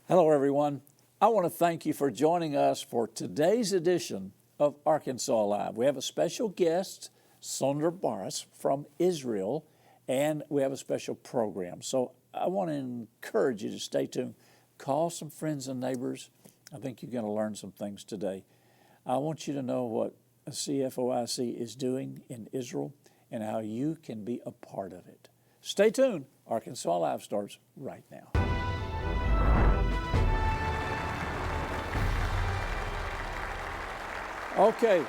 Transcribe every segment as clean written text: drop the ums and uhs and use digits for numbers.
Hello, everyone. I want to thank you for joining us for today's edition of Arkansas Live. We have a special guest, Sondra Baras from Israel, and we have a special program. So I want to encourage you to stay tuned. Call some friends and neighbors. I think you're going to learn some things today. I want you to know what CFOIC is doing in Israel and how you can be a part of it. Stay tuned. Arkansas Live starts right now. Okay,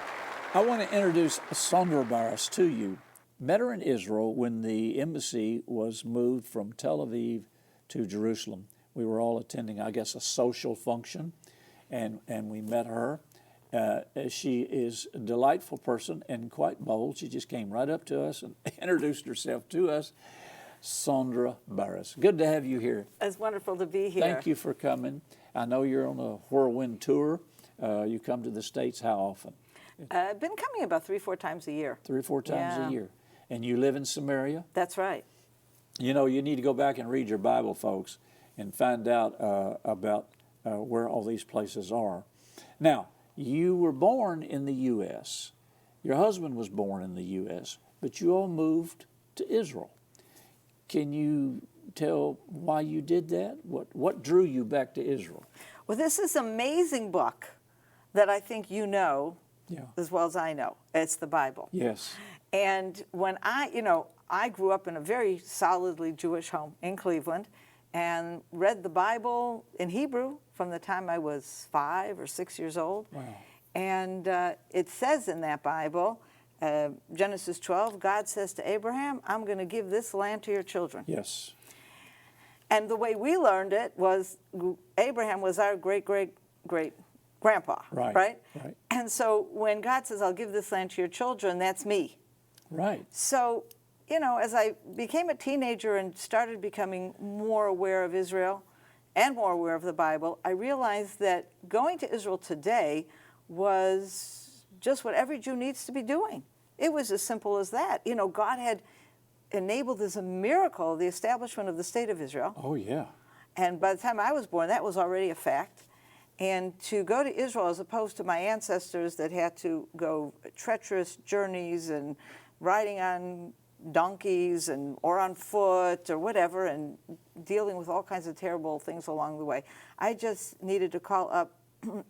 I want to introduce Sondra Baras to you. Met her in Israel when the embassy was moved from Tel Aviv to Jerusalem. We were all attending, I guess, a social function, and we met her. She is a delightful person and quite bold. She just came right up to us and introduced herself to us. Sondra Baras. Good to have you here. It's wonderful to be here. Thank you for coming. I know you're on a whirlwind tour. You come to the States how often? I've been coming about 3-4 times a year. 3 or 4 times a year. And you live in Samaria? That's right. You know, you need to go back and read your Bible, folks, and find out about where all these places are. Now, you were born in the U.S. Your husband was born in the U.S., but you all moved to Israel. Can you tell why you did that? What drew you back to Israel? Well, this is an amazing book that I think you know as well as I know. It's the Bible. Yes. And when I grew up in a very solidly Jewish home in Cleveland and read the Bible in Hebrew from the time I was 5 or 6 years old. Wow. And it says in that Bible, Genesis 12, God says to Abraham, I'm going to give this land to your children. Yes. And the way we learned it was Abraham was our great-great-great-grandpa, right? And so when God says, I'll give this land to your children, that's me. Right. So, as I became a teenager and started becoming more aware of Israel and more aware of the Bible, I realized that going to Israel today was just what every Jew needs to be doing. It was as simple as that. God had enabled as a miracle the establishment of the state of Israel. Oh, yeah. And by the time I was born, that was already a fact. And to go to Israel, as opposed to my ancestors that had to go treacherous journeys and riding on donkeys or on foot or whatever and dealing with all kinds of terrible things along the way, I just needed to call up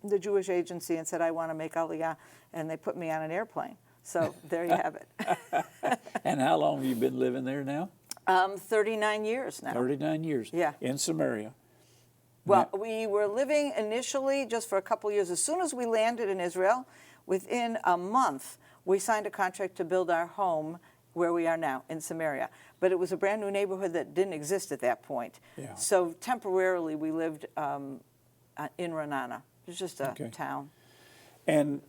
the Jewish agency and said, I want to make Aliyah, and they put me on an airplane. So there you have it. And how long have you been living there now? 39 years now. 39 years. Yeah. In Samaria. Well, we were living initially just for a couple years. As soon as we landed in Israel, within a month, we signed a contract to build our home where we are now in Samaria. But it was a brand new neighborhood that didn't exist at that point. Yeah. So temporarily we lived in Ra'anana. It was just a town. And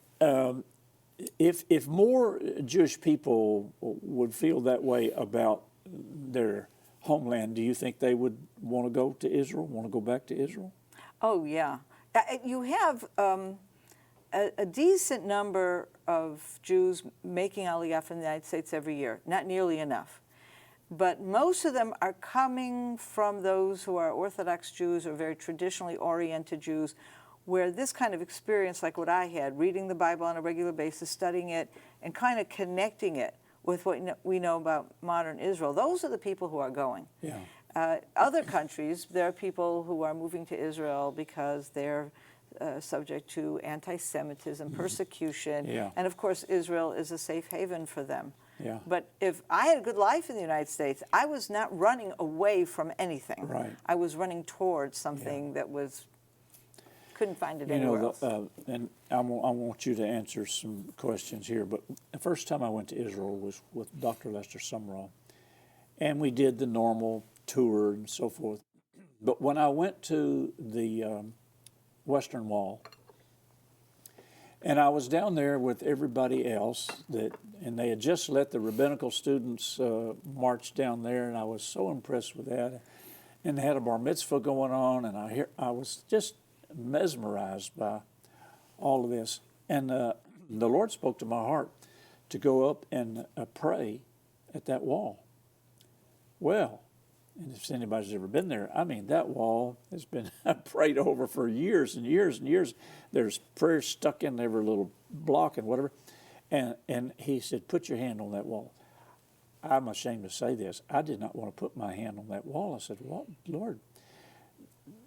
if more Jewish people would feel that way about their homeland, do you think they would want to go to Israel, want to go back to Israel? Oh, yeah. You have a decent number of Jews making Aliyah from the United States every year, not nearly enough. But most of them are coming from those who are Orthodox Jews or very traditionally oriented Jews, where this kind of experience, like what I had, reading the Bible on a regular basis, studying it, and kind of connecting it with what we know about modern Israel, those are the people who are going. Yeah. Other countries, there are people who are moving to Israel because they're subject to anti-Semitism, persecution, and of course Israel is a safe haven for them. Yeah. But if I had a good life in the United States, I was not running away from anything. Right. I was running towards something that was couldn't find it anywhere else. And I want you to answer some questions here, but the first time I went to Israel was with Dr. Lester Sumrall, and we did the normal tour and so forth. But when I went to the Western Wall, and I was down there with everybody else, and they had just let the rabbinical students march down there, and I was so impressed with that. And they had a bar mitzvah going on, and I was just mesmerized by all of this. And the Lord spoke to my heart to go up and pray at that wall. Well, And if anybody's ever been there, I mean, that wall has been prayed over for years and years and years. There's prayers stuck in every little block and whatever. And he said, put your hand on that wall. I'm ashamed to say this. I did not want to put my hand on that wall. I said, well, Lord,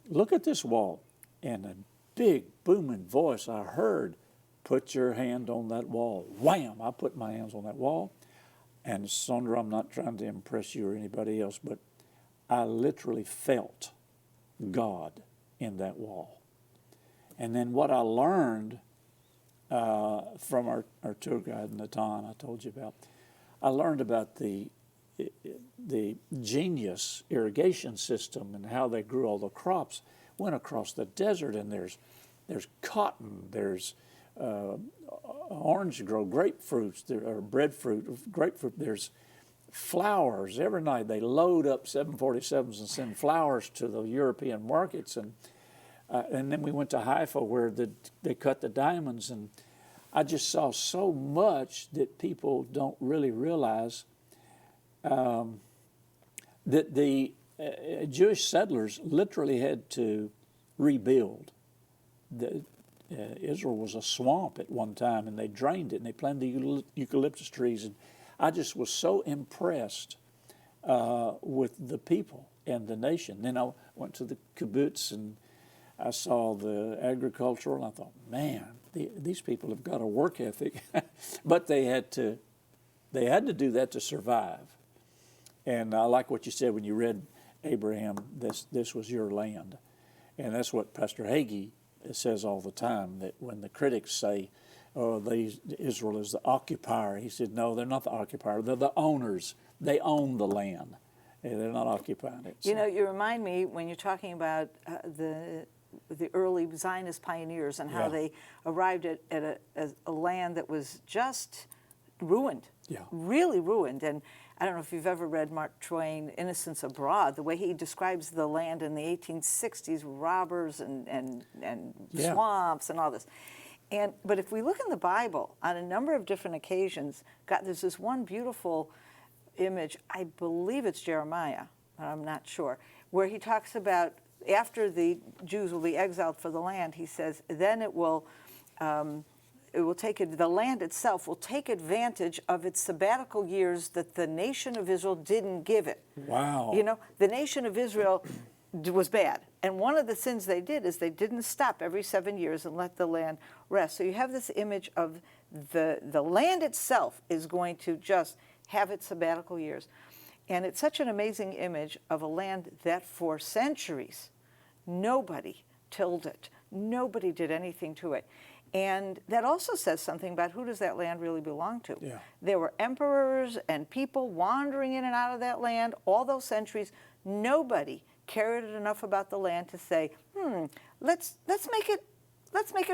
look at this wall. And a big booming voice I heard, put your hand on that wall. Wham! I put my hands on that wall. And Sondra, I'm not trying to impress you or anybody else, but I literally felt God in that wall. And then what I learned from our tour guide, Natan, I told you about, I learned about the genius irrigation system and how they grew all the crops. Went across the desert, and there's cotton, there's orange grow, grapefruits, there are breadfruit, grapefruit, there's flowers. Every night they load up 747s and send flowers to the European markets. And then we went to Haifa where they cut the diamonds, and I just saw so much that people don't really realize that the Jewish settlers literally had to rebuild. Israel was a swamp at one time, and they drained it, and they planted the eucalyptus trees. And I just was so impressed with the people and the nation. Then I went to the kibbutz, and I saw the agricultural, and I thought, man, these people have got a work ethic. But they had to do that to survive. And I like what you said when you read Abraham, this was your land. And that's what Pastor Hagee says all the time, that when the critics say, oh, Israel is the occupier, he said, no, they're not the occupier, they're the owners. They own the land. And they're not occupying it. So. You know, you remind me when you're talking about the early Zionist pioneers and how they arrived at a land that was just ruined, really ruined. And I don't know if you've ever read Mark Twain, Innocents Abroad, the way he describes the land in the 1860s, robbers and swamps and all this. But if we look in the Bible, on a number of different occasions, there's this one beautiful image, I believe it's Jeremiah, but I'm not sure, where he talks about after the Jews will be exiled for the land, he says, then the land itself will take advantage of its sabbatical years that the nation of Israel didn't give it. Wow. You know, the nation of Israel was bad. And one of the sins they did is they didn't stop every 7 years and let the land rest. So you have this image of the land itself is going to just have its sabbatical years. And it's such an amazing image of a land that for centuries, nobody tilled it. Nobody did anything to it. And that also says something about who does that land really belong to. Yeah. There were emperors and people wandering in and out of that land all those centuries. Nobody cared enough about the land to say, let's make it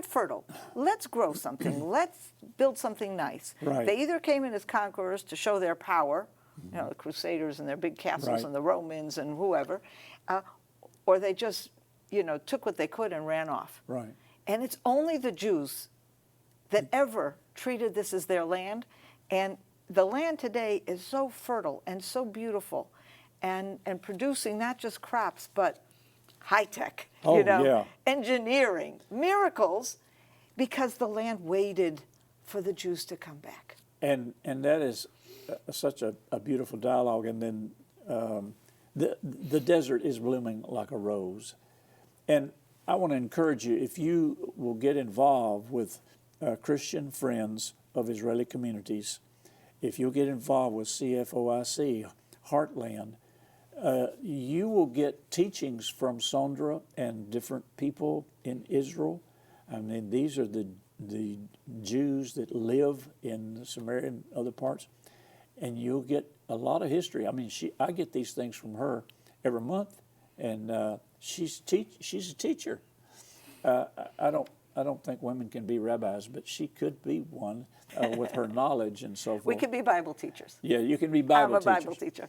fertile. Let's grow something. Let's build something nice. Right. They either came in as conquerors to show their power, you know, the Crusaders and their big castles and the Romans and whoever, or they just, you know, took what they could and ran off. Right. And it's only the Jews that ever treated this as their land. And the land today is so fertile and so beautiful and producing not just crops, but high tech, engineering, miracles, because the land waited for the Jews to come back. And that is such a beautiful dialogue. And then the desert is blooming like a rose. And I want to encourage you, if you will get involved with Christian friends of Israeli communities, if you'll get involved with CFOIC, Heartland, you will get teachings from Sondra and different people in Israel. I mean, these are the Jews that live in Samaria and other parts, and you'll get a lot of history. I mean, I get these things from her every month, and she's a teacher. I don't think women can be rabbis, but she could be one with her knowledge and so forth. We could be Bible teachers. Yeah, you can be Bible teachers. I'm a Bible teacher.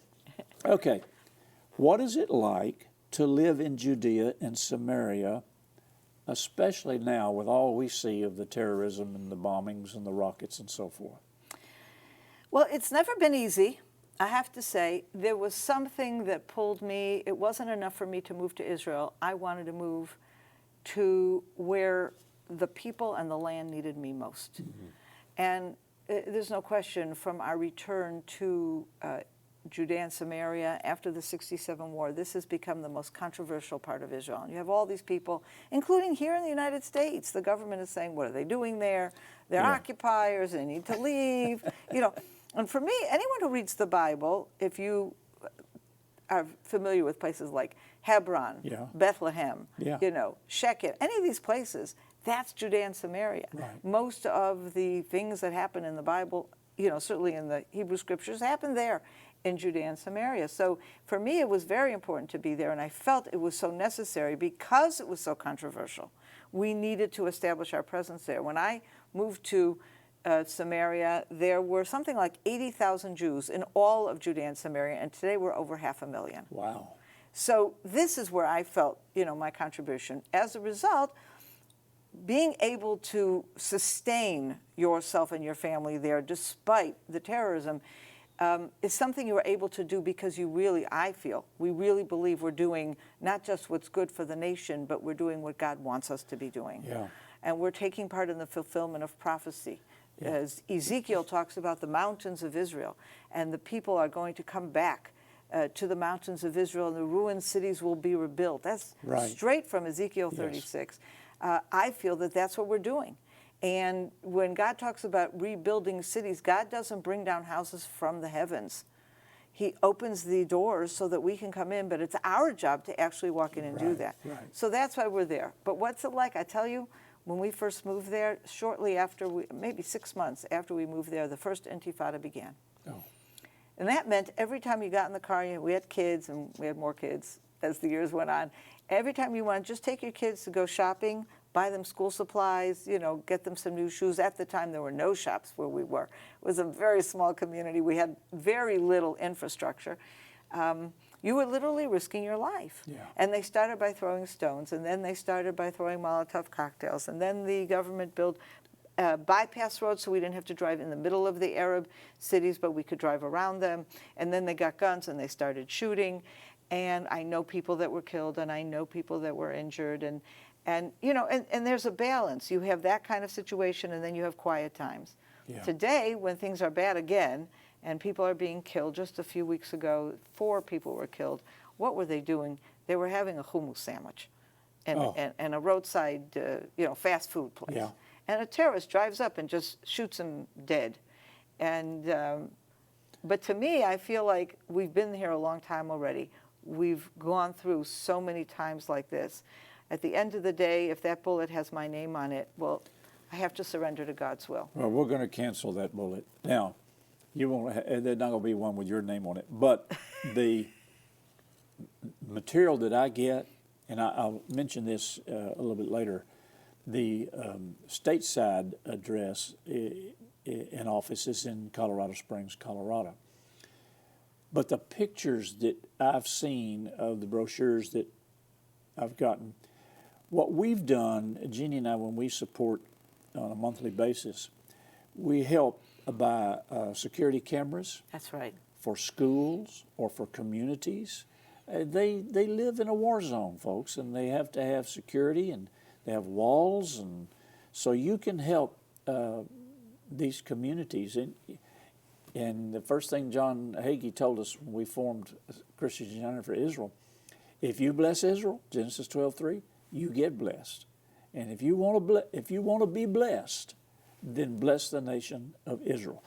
Okay. What is it like to live in Judea and Samaria, especially now with all we see of the terrorism and the bombings and the rockets and so forth? Well, it's never been easy. I have to say, there was something that pulled me. It wasn't enough for me to move to Israel. I wanted to move to where the people and the land needed me most. And there's no question, from our return to Judea and Samaria after the 67 war, this has become the most controversial part of Israel. And you have all these people, including here in the United States, the government is saying, what are they doing there? They're occupiers, they need to leave. And for me, anyone who reads the Bible, if you are familiar with places like Hebron, Bethlehem, Shechem, any of these places, that's Judea and Samaria. Right. Most of the things that happen in the Bible, certainly in the Hebrew Scriptures, happen there in Judea and Samaria. So for me, it was very important to be there, and I felt it was so necessary because it was so controversial. We needed to establish our presence there. When I moved to Samaria, there were something like 80,000 Jews in all of Judea and Samaria, and today we're over 500,000. Wow. So this is where I felt, my contribution. As a result, being able to sustain yourself and your family there despite the terrorism is something you were able to do because we really believe we're doing not just what's good for the nation, but we're doing what God wants us to be doing. Yeah. And we're taking part in the fulfillment of prophecy. As Ezekiel talks about the mountains of Israel, and the people are going to come back to the mountains of Israel, and the ruined cities will be rebuilt. That's straight from Ezekiel 36. I feel that that's what we're doing. And when God talks about rebuilding cities, God doesn't bring down houses from the heavens. He opens the doors so that we can come in, but it's our job to actually walk in and do that. Right. So that's why we're there. But what's it like? I tell you, when we first moved there, shortly after, maybe 6 months after we moved there, the first Intifada began. Oh. And that meant every time you got in the car, we had kids, and we had more kids as the years went on. Every time you want to just take your kids to go shopping, buy them school supplies, get them some new shoes. At the time, there were no shops where we were. It was a very small community. We had very little infrastructure. You were literally risking your life. Yeah. And they started by throwing stones, and then they started by throwing Molotov cocktails, and then the government built bypass roads so we didn't have to drive in the middle of the Arab cities, but we could drive around them. And then they got guns and they started shooting. And I know people that were killed, and I know people that were injured, and there's a balance. You have that kind of situation, and then you have quiet times. Yeah. Today, when things are bad again, and people are being killed, just a few weeks ago, 4 people were killed. What were they doing? They were having a hummus sandwich, and a roadside, fast food place. Yeah. And a terrorist drives up and just shoots them dead. And but to me, I feel like we've been here a long time already. We've gone through so many times like this. At the end of the day, if that bullet has my name on it, well, I have to surrender to God's will. Well, we're going to cancel that bullet. Now, you won't. There's not going to be one with your name on it. But the material that I get, and I'll mention this a little bit later, the stateside address in office is in Colorado Springs, Colorado. But the pictures that I've seen of the brochures that I've gotten, what we've done, Jeannie and I, when we support on a monthly basis, we help buy security cameras. That's right. For schools or for communities. They live in a war zone, folks, and they have to have security, and they have walls, and so you can help these communities. And the first thing John Hagee told us when we formed Christians United for Israel, if you bless Israel, Genesis 12:3, you get blessed. And if you want to be blessed, then bless the nation of Israel.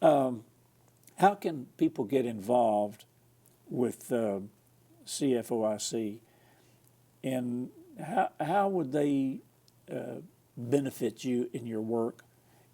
How can people get involved with CFOIC, and how would they benefit you in your work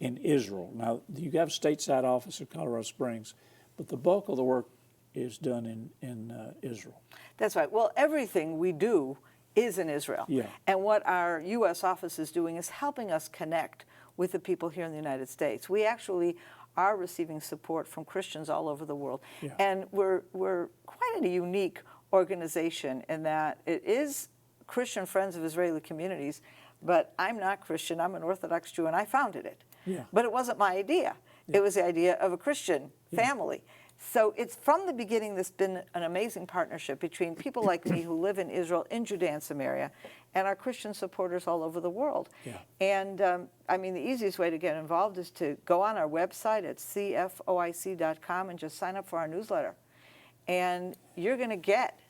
in Israel? Now, you have a stateside office in Colorado Springs, but the bulk of the work is done in Israel. That's right. Well, everything we do is in Israel. Yeah. And what our U.S. office is doing is helping us connect with the people here in the United States. We actually are receiving support from Christians all over the world. Yeah. And we're quite a unique organization in that it is Christian Friends of Israeli Communities, but I'm not Christian. I'm an Orthodox Jew, and I founded it. Yeah. But it wasn't my idea. Yeah. It was the idea of a Christian family. So it's from the beginning, there's been an amazing partnership between people like me who live in Israel, in Judea and Samaria, and our Christian supporters all over the world. Yeah. And I mean, the easiest way to get involved is to go on our website at CFOIC.com and just sign up for our newsletter. And you're going to get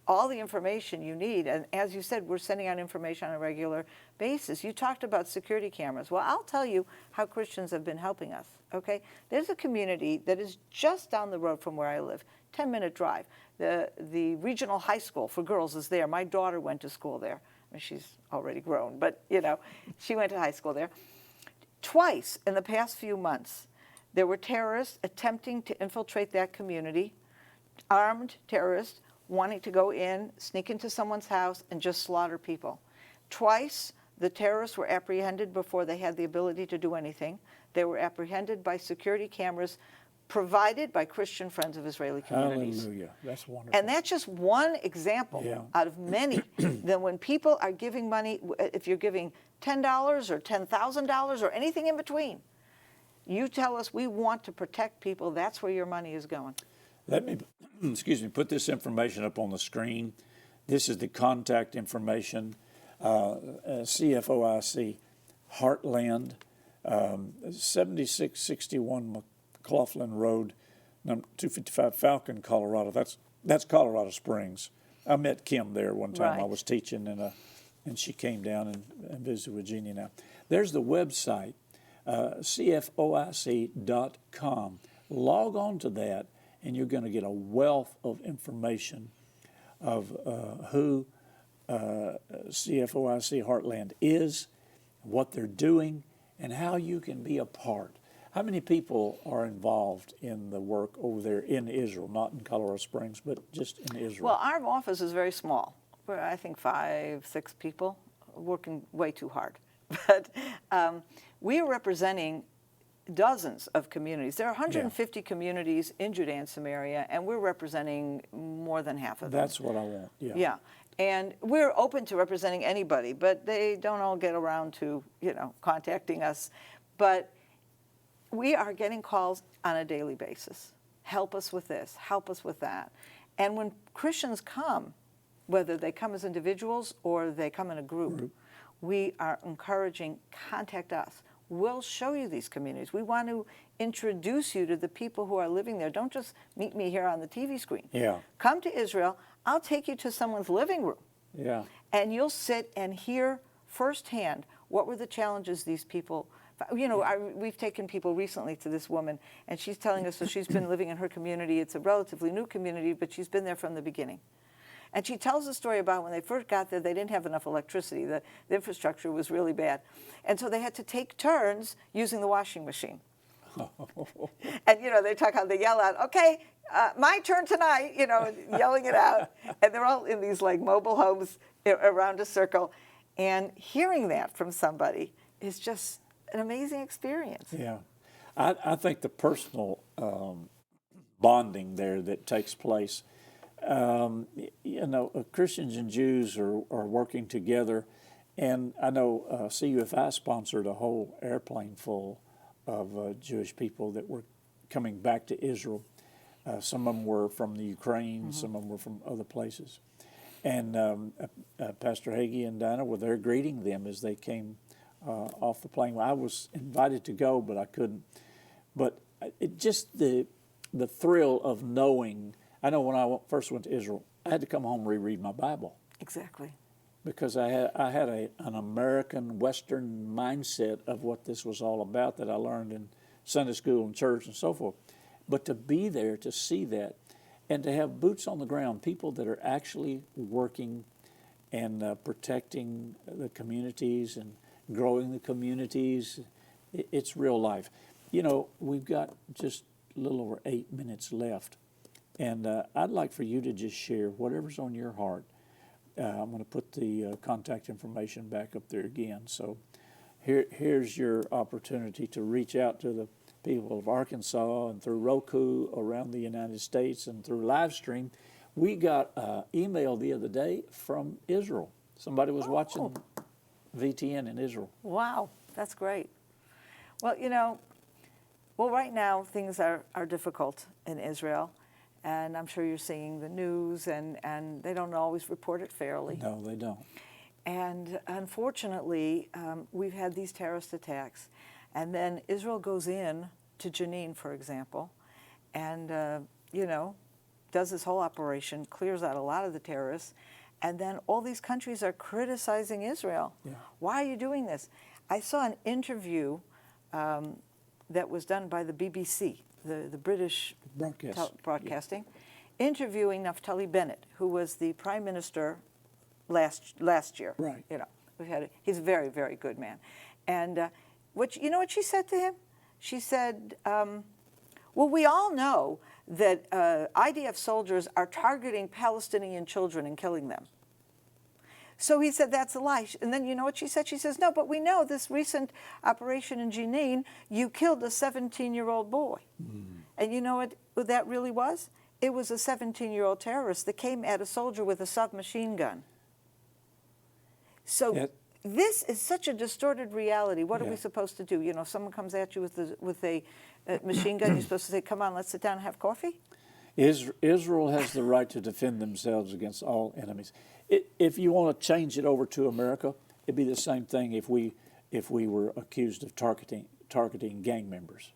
all the information you need. And as you said, we're sending out information on a regular basis. You talked about security cameras. Well, I'll tell you how Christians have been helping us, okay? There's a community that is just down the road from where I live, 10-minute drive. The regional high school for girls is there. My daughter went to school there. I mean, she's already grown, but, you know, she went to high school there. Twice in the past few months, there were terrorists attempting to infiltrate that community, armed terrorists, wanting to go in, sneak into someone's house, and just slaughter people. Twice, the terrorists were apprehended before they had the ability to do anything. They were apprehended by security cameras provided by Christian Friends of Israeli Communities. Hallelujah. That's wonderful. And that's just one example out of many. That when people are giving money, if you're giving $10 or $10,000 or anything in between, you tell us we want to protect people, that's where your money is going. Let me, put this information up on the screen. This is the contact information, CFOIC Heartland, 7661 McLaughlin Road, number 255, Falcon, Colorado. That's Colorado Springs. I met Kim there one time. I was teaching, and she came down and visited with Jeannie now. There's the website, CFOIC.com. Log on to that, and you're going to get a wealth of information of who CFOIC Heartland is, what they're doing, and how you can be a part. How many people are involved in the work over there in Israel, not in Colorado Springs, but just in Israel? Well, our office is very small. We're, I think, 5, 6 people, working way too hard. But we are representing dozens of communities. There are 150 communities in Judea and Samaria, and we're representing more than half of them. That's what I want, Yeah, and we're open to representing anybody, but they don't all get around to, contacting us. But we are getting calls on a daily basis. Help us with this, help us with that. And when Christians come, whether they come as individuals or they come in a group, we are encouraging, contact us. We'll show you these communities. We want to introduce you to the people who are living there. Don't just meet me here on the TV screen. Yeah. Come to Israel. I'll take you to someone's living room. Yeah. And you'll sit and hear firsthand what were the challenges these people. We've taken people recently to this woman, and she's telling us that she's been living in her community. It's a relatively new community, but she's been there from the beginning. And she tells a story about when they first got there, they didn't have enough electricity. The infrastructure was really bad. And so they had to take turns using the washing machine. And, they talk how they yell out, okay, my turn tonight, yelling it out. And they're all in these mobile homes around a circle. And hearing that from somebody is just an amazing experience. Yeah. I think the personal bonding there that takes place, Christians and Jews are working together, and I know CUFI sponsored a whole airplane full of Jewish people that were coming back to Israel. Some of them were from the Ukraine, some of them were from other places. And Pastor Hagee and Dinah were there greeting them as they came off the plane. I was invited to go, but I couldn't. But just the thrill of knowing. I know when I first went to Israel, I had to come home and reread my Bible. Exactly. Because I had an American Western mindset of what this was all about that I learned in Sunday school and church and so forth. But to be there, to see that, and to have boots on the ground, people that are actually working and protecting the communities and growing the communities, it's real life. We've got just a little over 8 minutes left. And I'd like for you to just share whatever's on your heart. I'm going to put the contact information back up there again. So here's your opportunity to reach out to the people of Arkansas and through Roku around the United States and through live stream. We got an email the other day from Israel. Somebody was watching VTN in Israel. Wow, that's great. Well, Well, right now things are difficult in Israel, and I'm sure you're seeing the news, and they don't always report it fairly. No, they don't. And unfortunately, we've had these terrorist attacks, and then Israel goes in to Jenin, for example, and does this whole operation, clears out a lot of the terrorists, and then all these countries are criticizing Israel. Yeah. Why are you doing this? I saw an interview that was done by the BBC, the British broadcasting, interviewing Naftali Bennett, who was the prime minister last year. Right. He's a very, very good man. And what she said to him? She said, well, we all know that IDF soldiers are targeting Palestinian children and killing them. So he said, that's a lie. And then you know what she said? She says, no, but we know this recent operation in Jenin, you killed a 17-year-old boy. And you know what that really was? It was a 17-year-old terrorist that came at a soldier with a submachine gun. So this is such a distorted reality. What are we supposed to do? Someone comes at you with a machine gun, you're supposed to say, come on, let's sit down and have coffee? Israel has the right to defend themselves against all enemies. If you want to change it over to America, it'd be the same thing if we were accused of targeting gang members.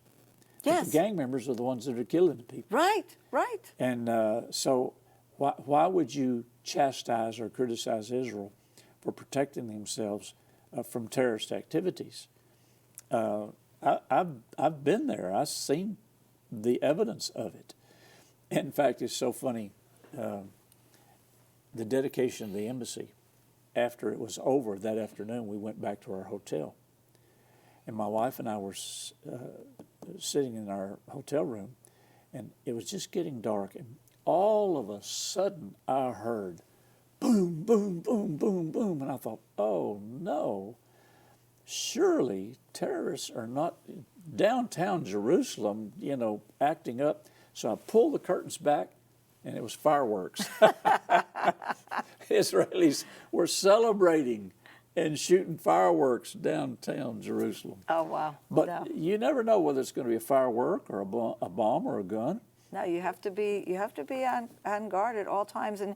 Yes. But the gang members are the ones that are killing the people. Right, right. And so why would you chastise or criticize Israel for protecting themselves from terrorist activities? I've been there. I've seen the evidence of it. In fact, it's so funny. The dedication of the embassy, after it was over that afternoon, we went back to our hotel. And my wife and I were sitting in our hotel room, and it was just getting dark. And all of a sudden, I heard boom, boom, boom, boom, boom. And I thought, oh, no. Surely terrorists are not downtown Jerusalem, acting up. So I pulled the curtains back, and it was fireworks. Israelis were celebrating and shooting fireworks downtown Jerusalem. Oh, wow. But you never know whether it's going to be a firework or a bomb or a gun. No, you have to be on guard at all times. And,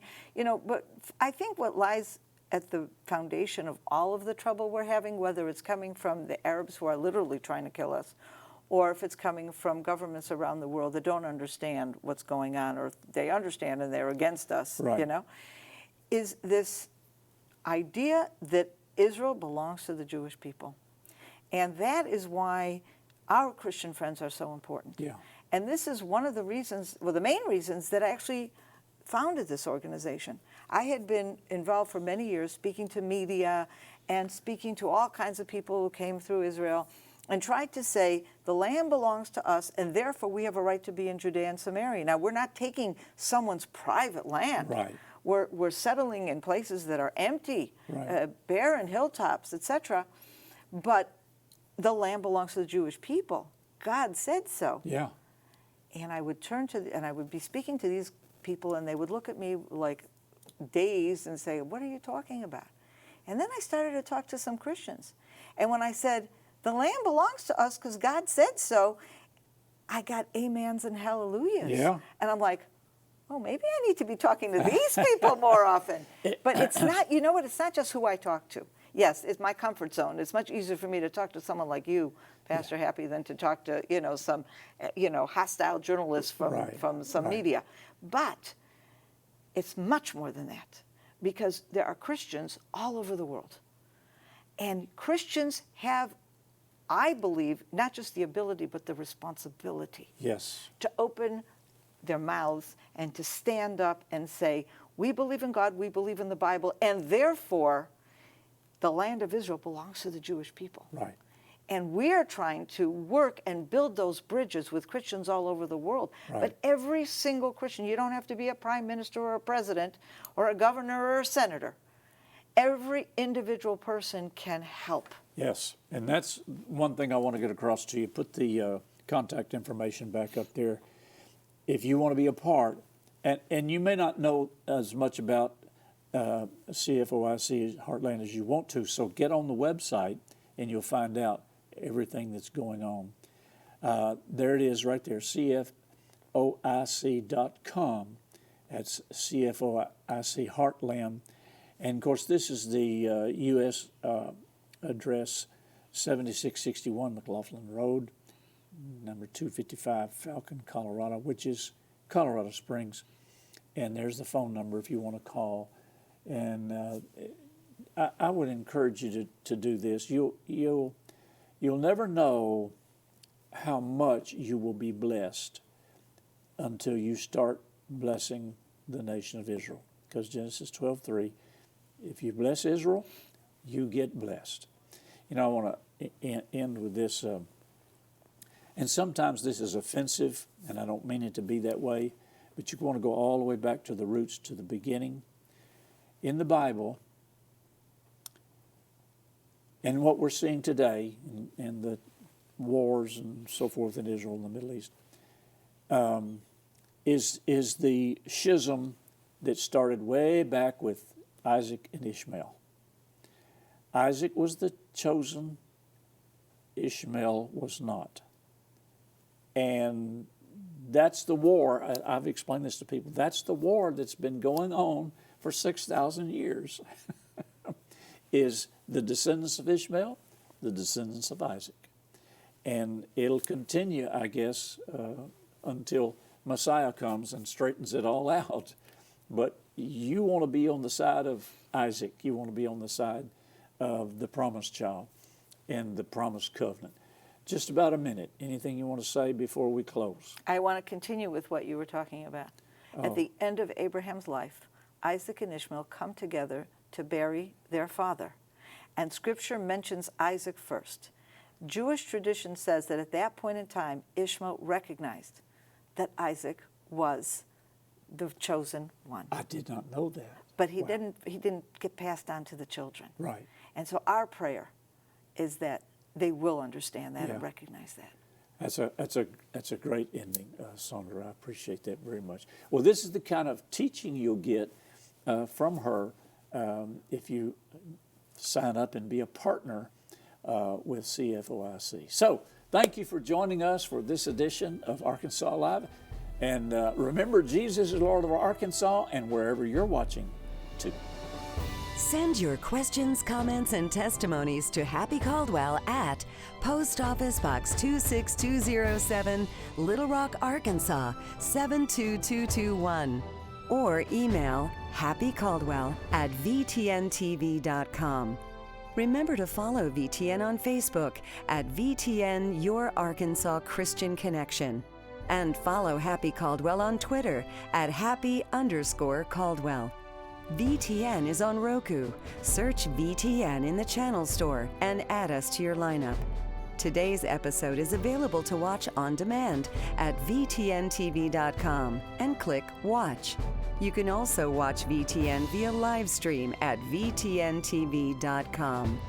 but I think what lies at the foundation of all of the trouble we're having, whether it's coming from the Arabs who are literally trying to kill us, or if it's coming from governments around the world that don't understand what's going on, or they understand and they're against us, right. Is this idea that Israel belongs to the Jewish people. And that is why our Christian friends are so important. Yeah. And this is one of the reasons, well, the main reasons that I actually founded this organization. I had been involved for many years speaking to media and speaking to all kinds of people who came through Israel and tried to say, the land belongs to us, and therefore we have a right to be in Judea and Samaria. Now, we're not taking someone's private land. Right. We're settling in places that are empty, right. Barren hilltops, etc. But the land belongs to the Jewish people. God said so. Yeah. And I would and I would be speaking to these people, and they would look at me like dazed and say, what are you talking about? And then I started to talk to some Christians. And when I said, the land belongs to us because God said so, I got amens and hallelujahs. Yeah. And I'm like, oh, maybe I need to be talking to these people more often. But it's not, you know what, it's not just who I talk to. Yes, it's my comfort zone. It's much easier for me to talk to someone like you, Pastor Happy, than to talk to, some, hostile journalists from some media. But it's much more than that, because there are Christians all over the world. And Christians have, I believe, not just the ability, but the responsibility. Yes. To open their mouths and to stand up and say, we believe in God, we believe in the Bible, and therefore the land of Israel belongs to the Jewish people. Right. And we're trying to work and build those bridges with Christians all over the world. Right. But every single Christian, you don't have to be a prime minister or a president or a governor or a senator. Every individual person can help. Yes, and that's one thing I want to get across to you. Put the contact information back up there. If you want to be a part, and you may not know as much about CFOIC Heartland as you want to, so get on the website and you'll find out everything that's going on. There it is right there, CFOIC.com. That's CFOIC Heartland. And of course, this is the U.S. Address 7661 McLaughlin Road, number 255, Falcon, Colorado, which is Colorado Springs. And there's the phone number if you want to call. And I would encourage you to do this. You'll never know how much you will be blessed until you start blessing the nation of Israel. Because Genesis 12:3, if you bless Israel, you get blessed. You know, I want to end with this. And sometimes this is offensive, and I don't mean it to be that way, but you want to go all the way back to the roots, to the beginning. In the Bible, and what we're seeing today in the wars and so forth in Israel and the Middle East, is the schism that started way back with Isaac and Ishmael. Isaac was the chosen, Ishmael was not. And that's the war. I've explained this to people. That's the war that's been going on for 6,000 years. Is the descendants of Ishmael, the descendants of Isaac. And it'll continue, I guess, until Messiah comes and straightens it all out. But you want to be on the side of Isaac. You want to be on the side of the promised child and the promised covenant. Just about a minute. Anything you want to say before we close? I want to continue with what you were talking about. At the end of Abraham's life, Isaac and Ishmael come together to bury their father. And Scripture mentions Isaac first. Jewish tradition says that at that point in time, Ishmael recognized that Isaac was the chosen one. I did not know that. But he didn't get passed on to the children. Right. And so our prayer is that they will understand that and recognize that. That's a great ending, Sondra. I appreciate that very much. Well, this is the kind of teaching you'll get from her if you sign up and be a partner with CFOIC. So, thank you for joining us for this edition of Arkansas Live. And remember, Jesus is Lord of Arkansas and wherever you're watching, too. Send your questions, comments, and testimonies to Happy Caldwell at Post Office Box 26207, Little Rock, Arkansas 72221, or email happycaldwell@vtntv.com. Remember to follow VTN on Facebook at VTN Your Arkansas Christian Connection, and follow Happy Caldwell on Twitter at Happy_Caldwell. VTN is on Roku. Search VTN in the channel store and add us to your lineup. Today's episode is available to watch on demand at VTNTV.com and click Watch. You can also watch VTN via live stream at VTNTV.com.